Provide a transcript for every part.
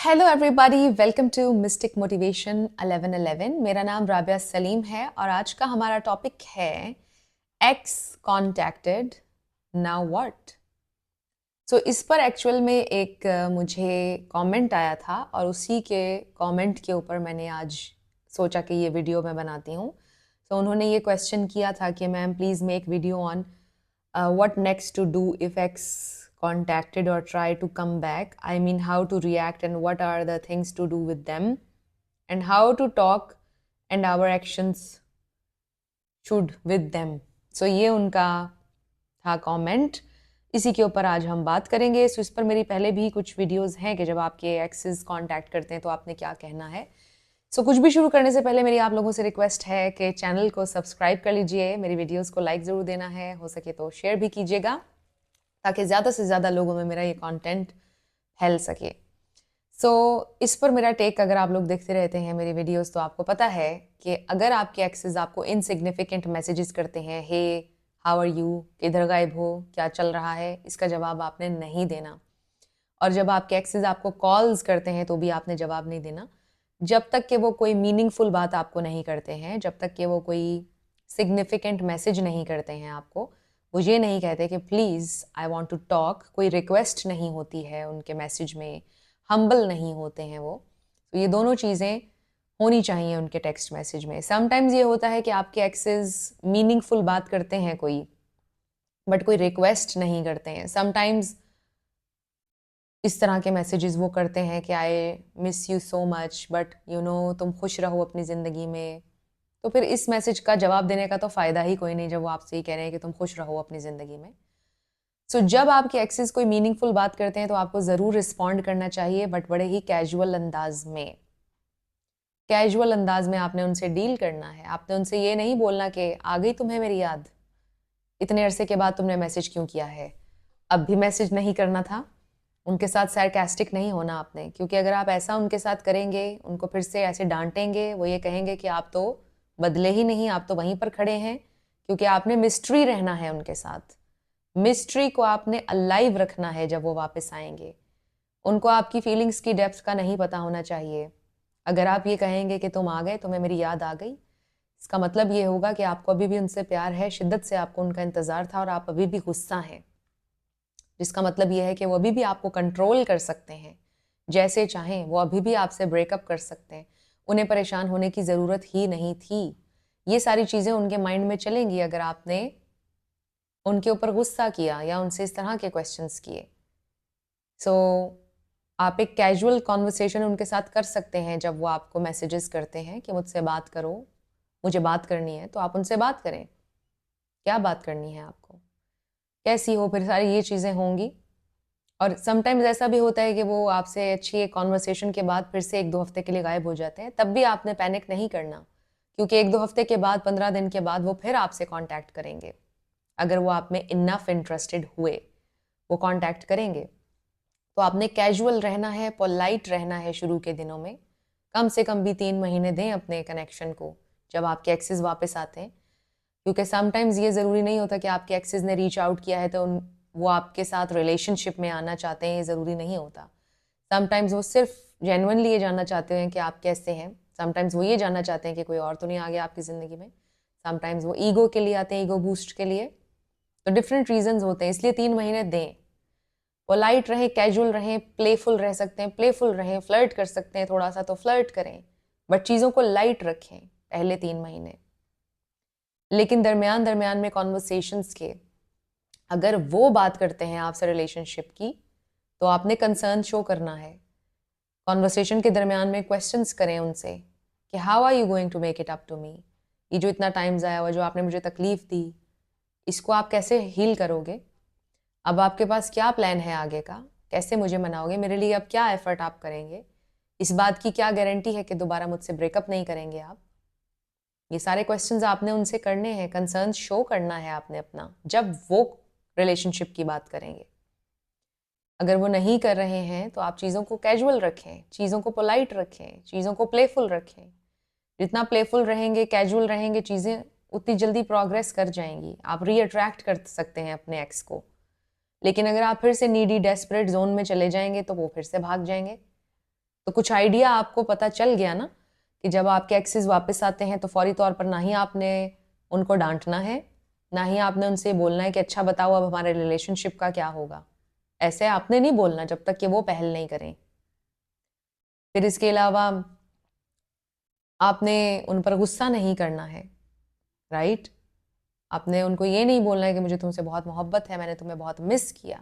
Hello everybody, welcome to mystic motivation 1111। मेरा नाम राबिया सलीम है और आज का हमारा टॉपिक है एक्स कॉन्टैक्टेड, नाउ व्हाट। सो इस पर एक्चुअल में एक मुझे कमेंट आया था और उसी के कमेंट के ऊपर मैंने आज सोचा कि ये वीडियो मैं बनाती हूँ। सो उन्होंने ये क्वेश्चन किया था कि ma'am please make video on what next to do if X contacted or try to come back. I mean, how to react and what are the things to do with them, and how to talk and our actions should with them. So ये उनका था comment. इसी के ऊपर आज हम बात करेंगे। सो इस पर मेरी पहले भी कुछ वीडियोस हैं कि जब आपके एक्सेस कांटेक्ट करते हैं तो आपने क्या कहना है। सो कुछ भी शुरू करने से पहले मेरी आप लोगों से रिक्वेस्ट है कि चैनल को सब्सक्राइब कर लीजिए, मेरी वीडियोस को लाइक ज़रूर देना है, हो सके तो शेयर भी कीजिएगा ताकि ज़्यादा से ज़्यादा लोगों में मेरा ये कंटेंट फैल सके। इस पर मेरा टेक, अगर आप लोग देखते रहते हैं मेरी वीडियोस तो आपको पता है कि अगर आपके एक्सेस आपको इनसिग्निफिकेंट मैसेजेस करते हैं, हे हाउ आर यू, किधर गायब हो, क्या चल रहा है, इसका जवाब आपने नहीं देना। और जब आपके एक्सेस आपको कॉल्स करते हैं तो भी आपने जवाब नहीं देना, जब तक कि वो कोई मीनिंगफुल बात आपको नहीं करते हैं, जब तक कि वो कोई सिग्निफिकेंट मैसेज नहीं करते हैं आपको, वो ये नहीं कहते कि please I want to talk, कोई रिक्वेस्ट नहीं होती है उनके मैसेज में, हम्बल नहीं होते हैं वो। तो ये दोनों चीज़ें होनी चाहिए उनके टेक्स्ट मैसेज में। समटाइम्स ये होता है कि आपके एक्सेस मीनिंगफुल बात करते हैं कोई, बट कोई रिक्वेस्ट नहीं करते हैं। समटाइम्स इस तरह के मैसेजेस वो करते हैं कि I miss you so much, but you know तुम खुश रहो अपनी ज़िंदगी में। तो फिर इस मैसेज का जवाब देने का तो फ़ायदा ही कोई नहीं जब वो आपसे ये कह रहे हैं कि तुम खुश रहो अपनी ज़िंदगी में। जब आपके एक्सेस कोई मीनिंगफुल बात करते हैं तो आपको ज़रूर रिस्पॉन्ड करना चाहिए, बट बड़े ही कैजुअल अंदाज में। कैजुअल अंदाज में आपने उनसे डील करना है। आपने उनसे ये नहीं बोलना कि आ गई तुम्हें मेरी याद, इतने अरसे के बाद तुमने मैसेज क्यों किया है, अब भी मैसेज नहीं करना था। उनके साथ सैरकास्टिक नहीं होना आपने, क्योंकि अगर आप ऐसा उनके साथ करेंगे, उनको फिर से ऐसे डांटेंगे, वो ये कहेंगे कि आप तो बदले ही नहीं, आप तो वहीं पर खड़े हैं। क्योंकि आपने मिस्ट्री रहना है उनके साथ, मिस्ट्री को आपने अलाइव रखना है। जब वो वापस आएंगे उनको आपकी फीलिंग्स की डेप्थ का नहीं पता होना चाहिए। अगर आप ये कहेंगे कि तुम आ गए, तुम्हें मेरी याद आ गई, इसका मतलब ये होगा कि आपको अभी भी उनसे प्यार है, शिद्दत से आपको उनका इंतज़ार था और आप अभी भी गुस्सा हैं। जिसका मतलब ये है कि वो अभी भी आपको कंट्रोल कर सकते हैं, जैसे चाहें वो अभी भी आपसे ब्रेकअप कर सकते हैं। उन्हें परेशान होने की ज़रूरत ही नहीं थी। ये सारी चीज़ें उनके माइंड में चलेंगी अगर आपने उनके ऊपर गुस्सा किया या उनसे इस तरह के क्वेश्चंस किए। आप एक कैजुअल कॉन्वर्सेशन उनके साथ कर सकते हैं। जब वो आपको मैसेजेस करते हैं कि मुझसे बात करो, मुझे बात करनी है, तो आप उनसे बात करें। क्या बात करनी है आपको, कैसी हो, फिर सारी ये चीज़ें होंगी। और समटाइम्स ऐसा भी होता है कि वो आपसे अच्छी एक कॉन्वर्सेशन के बाद फिर से 1-2 हफ्ते के लिए गायब हो जाते हैं। तब भी आपने पैनिक नहीं करना, क्योंकि 1-2 हफ्ते के बाद, 15 दिन के बाद वो फिर आपसे कांटेक्ट करेंगे। अगर वो आप में इनफ इंटरेस्टेड हुए, वो कांटेक्ट करेंगे। तो आपने कैजुअल रहना है, पोलाइट रहना है शुरू के दिनों में। कम से कम भी 3 महीने दें अपने कनेक्शन को जब आपके एक्सेस वापस आते हैं। क्योंकि समटाइम्स ये ज़रूरी नहीं होता कि आपके एक्सेस ने रीच आउट किया है तो वो आपके साथ रिलेशनशिप में आना चाहते हैं, ये ज़रूरी नहीं होता। समटाइम्स वो सिर्फ जेन्युइनली ये जानना चाहते हैं कि आप कैसे हैं। समटाइम्स वो ये जानना चाहते हैं कि कोई और तो नहीं आ गया आपकी ज़िंदगी में। समटाइम्स वो ईगो के लिए आते हैं, ईगो बूस्ट के लिए। तो डिफरेंट रीजंस होते हैं, इसलिए 3 महीने दें। पोलाइट रहें, कैजुअल रहें, प्लेफुल रह सकते हैं, प्लेफुल रहें, फ्लर्ट कर सकते हैं थोड़ा सा तो फ्लर्ट करें, बट चीज़ों को लाइट रखें पहले 3 महीने। लेकिन दरमियान दरमियान में कॉन्वर्सेशंस के अगर वो बात करते हैं आपसे रिलेशनशिप की, तो आपने कंसर्न शो करना है। कॉन्वर्सेशन के दरमियान में क्वेश्चंस करें उनसे कि how are you going to make it up to me. ये जो इतना टाइम ज़ाया हुआ, जो आपने मुझे तकलीफ़ दी, इसको आप कैसे हील करोगे? अब आपके पास क्या प्लान है आगे का? कैसे मुझे मनाओगे? मेरे लिए अब क्या एफर्ट आप करेंगे? इस बात की क्या गारंटी है कि दोबारा मुझसे ब्रेकअप नहीं करेंगे आप? ये सारे क्वेश्चंस आपने उनसे करने हैं, कंसर्न शो करना है आपने अपना, जब वो रिलेशनशिप की बात करेंगे। अगर वो नहीं कर रहे हैं तो आप चीज़ों को कैजुअल रखें, चीज़ों को पोलाइट रखें, चीज़ों को प्लेफुल रखें। जितना प्लेफुल रहेंगे, कैजुअल रहेंगे, चीज़ें उतनी जल्दी प्रोग्रेस कर जाएंगी। आप रीअट्रैक्ट कर सकते हैं अपने एक्स को। लेकिन अगर आप फिर से नीडी डेस्परेट जोन में चले जाएंगे तो वो फिर से भाग जाएंगे। तो कुछ आइडिया आपको पता चल गया ना कि जब आपके एक्सेस वापस आते हैं तो फौरी तौर पर ना ही आपने उनको डांटना है, ना ही आपने उनसे बोलना है कि अच्छा बताओ अब हमारे रिलेशनशिप का क्या होगा। ऐसे आपने नहीं बोलना जब तक कि वो पहल नहीं करें। फिर इसके अलावा आपने उन पर गुस्सा नहीं करना है, राइट। आपने उनको ये नहीं बोलना है कि मुझे तुमसे बहुत मोहब्बत है, मैंने तुम्हें बहुत मिस किया।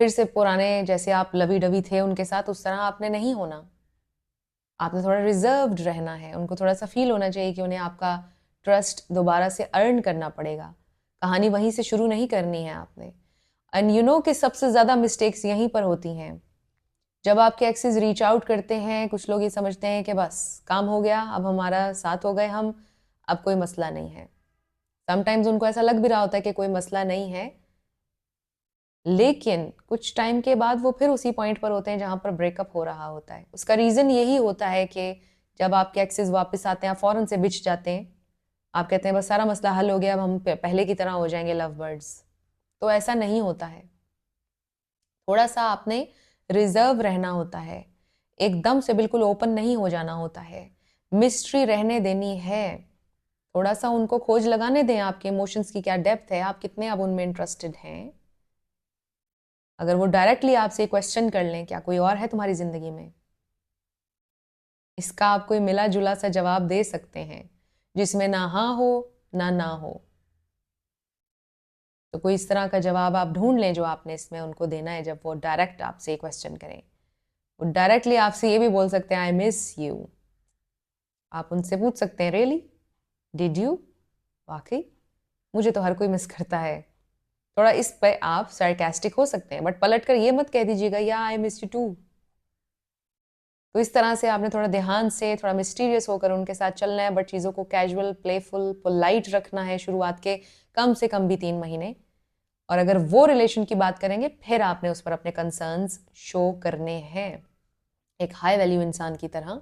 फिर से पुराने जैसे आप लवी डवी थे उनके साथ, उस तरह आपने नहीं होना। आपने थोड़ा रिजर्व्ड रहना है। उनको थोड़ा सा फील होना चाहिए कि उन्हें आपका ट्रस्ट दोबारा से अर्न करना पड़ेगा। कहानी वहीं से शुरू नहीं करनी है आपने। एंड यू नो कि सबसे ज़्यादा मिस्टेक्स यहीं पर होती हैं। जब आपके एक्सेस रीच आउट करते हैं, कुछ लोग ये समझते हैं कि बस काम हो गया, अब हमारा साथ हो गए हम, अब कोई मसला नहीं है। समटाइम्स उनको ऐसा लग भी रहा होता है कि कोई मसला नहीं है, लेकिन कुछ टाइम के बाद वो फिर उसी पॉइंट पर होते हैं जहां पर ब्रेकअप हो रहा होता है। उसका रीज़न यही होता है कि जब आपके एक्सेस वापस आते हैं, फ़ौरन से बिछ जाते हैं। आप कहते हैं बस सारा मसला हल हो गया, अब हम पहले की तरह हो जाएंगे लव बर्ड्स। तो ऐसा नहीं होता है। थोड़ा सा आपने रिजर्व रहना होता है, एकदम से बिल्कुल ओपन नहीं हो जाना होता है, मिस्ट्री रहने देनी है। थोड़ा सा उनको खोज लगाने दें आपके इमोशंस की क्या डेप्थ है, आप कितने अब उनमें इंटरेस्टेड हैं। अगर वो डायरेक्टली आपसे क्वेश्चन कर लें क्या कोई और है तुम्हारी जिंदगी में, इसका आप कोई मिला जुला सा जवाब दे सकते हैं जिसमें ना हाँ हो ना ना हो। तो कोई इस तरह का जवाब आप ढूंढ लें जो आपने इसमें उनको देना है। जब वो डायरेक्ट आपसे क्वेश्चन करें, वो डायरेक्टली आपसे ये भी बोल सकते हैं आई मिस यू। आप उनसे पूछ सकते हैं रियली, डिड यू, वाकई मुझे तो हर कोई मिस करता है। थोड़ा इस पे आप सार्केस्टिक हो सकते हैं, बट पलट कर ये मत कह दीजिएगा या आई मिस यू टू। तो इस तरह से आपने थोड़ा ध्यान से, थोड़ा मिस्टीरियस होकर उनके साथ चलना है, बट चीज़ों को कैजुअल, प्लेफुल, पोलाइट रखना है शुरुआत के कम से कम भी 3 महीने। और अगर वो रिलेशन की बात करेंगे, फिर आपने उस पर अपने कंसर्न्स शो करने हैं एक हाई वैल्यू इंसान की तरह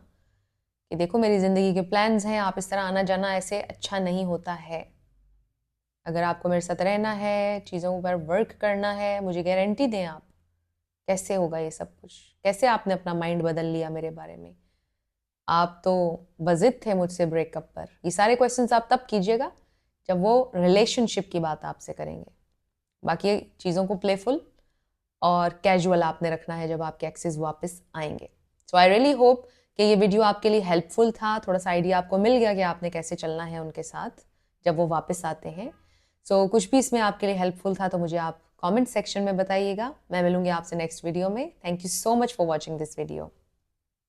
कि देखो मेरी ज़िंदगी के प्लान्स हैं, आप इस तरह आना जाना ऐसे अच्छा नहीं होता है। अगर आपको मेरे साथ रहना है, चीज़ों पर वर्क करना है, मुझे गारंटी दें आप कैसे होगा ये सब कुछ। कैसे आपने अपना माइंड बदल लिया मेरे बारे में, आप तो बज़िद थे मुझसे ब्रेकअप पर। ये सारे क्वेश्चंस आप तब कीजिएगा जब वो रिलेशनशिप की बात आपसे करेंगे। बाकी चीज़ों को प्लेफुल और कैजुअल आपने रखना है जब आपके एक्सेस वापस आएंगे। सो आई रियली होप कि ये वीडियो आपके लिए हेल्पफुल था। थोड़ा सा आइडिया आपको मिल गया कि आपने कैसे चलना है उनके साथ जब वो वापस आते हैं। सो कुछ भी इसमें आपके लिए हेल्पफुल था तो मुझे आप कमेंट सेक्शन में बताइएगा। मैं मिलूंगी आपसे नेक्स्ट वीडियो में। Thank you so much for watching this video.